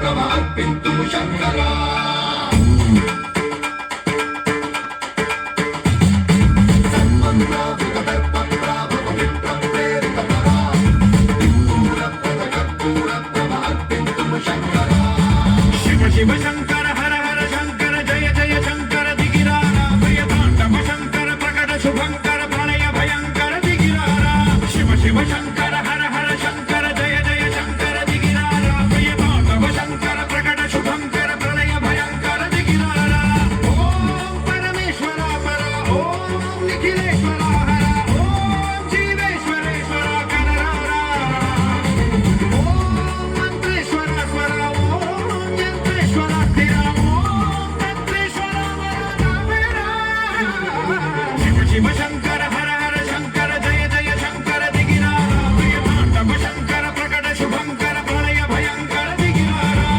అర్పింతుము శంకరా శివ శంకర హర హర శంకర జయ జయ శంకర దిగిరారా ప్రియతాండవ శంకర ప్రకట శుభంకర ప్రళయ భయంకర దిగిరారా శివ శివ శంకర హర హర శంకర జయ జయ శంకర దిగిరారా ప్రియతాండవ శంకర ప్రకట శుభంకర ప్రళయ భయంకర దిగిరారా ఓం పరమేశ్వర పర ఓం నిఖిలేశ్వర హర ఓం జీవేశ్వరేశ్వర కనరారా ఓం మంత్రేశ్వర స్వర ఓం యంత్రేశ్వర స్థిర ఓం తంత్రేశ్వర వరదావేరా శివ శివ శంకర హర హర శంకర జయ జయ శంకర దిగిరారా ప్రియతాండవ శంకర ప్రకట శుభంకర ప్రళయ భయంకర దిగిరారా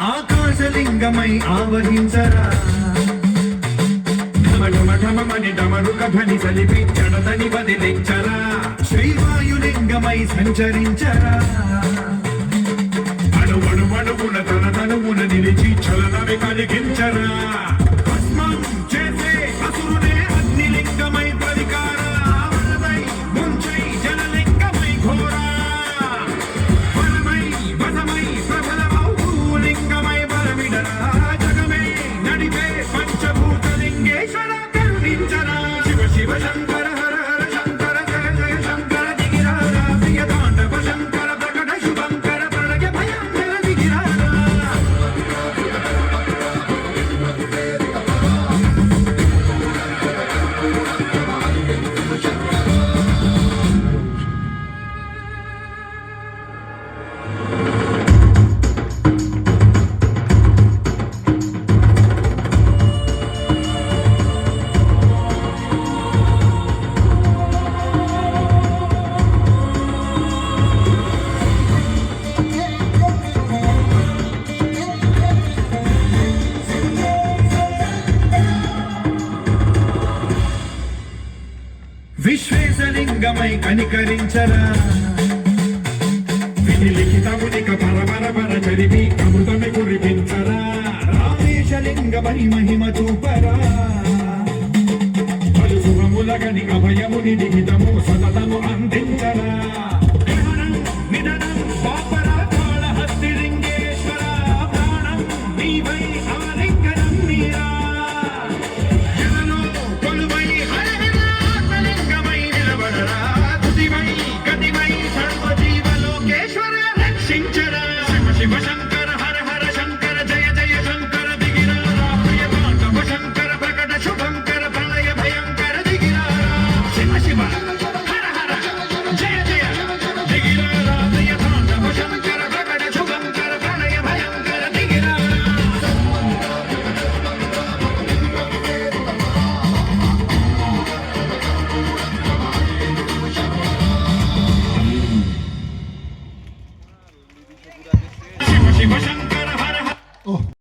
ఆకాశలింగమై ఆవహించరా ఢమఢమఢమని డమరుక ధ్వని సలిపి జడతని వదిలించరా శ్రీవాయులింగమై సంచరించరా అణువణువణువున తన తనువున నిలిచి చలనమి కలిగించరా భస్మం చేసే అసురునే అగ్నిలింగమై ప్రతికార వరదై ముంచై జలలింగమై ఘోరా వరమై వసమై ప్రబలమౌ భూలింగమై బలమిడరా జగమే నడిపే పంచభూతలింగేశ్వర కరుణించరా శివ శివ శంకర హర హర శంకర జయ జయ శంకర దిగిరారా ప్రియతాండవ శంకర ప్రకట శుభంకర ప్రళయ భయంకర దిగిరారా విశ్వేశలింగమై కనికరించరా విని లిఖితమునిక పరపర పర చరివి అమృతమి కురిపించరా రామేశలింగమై మహిమ చూపరా పలు శుభములగని అభయముని లిఖితము సతతము అందించరా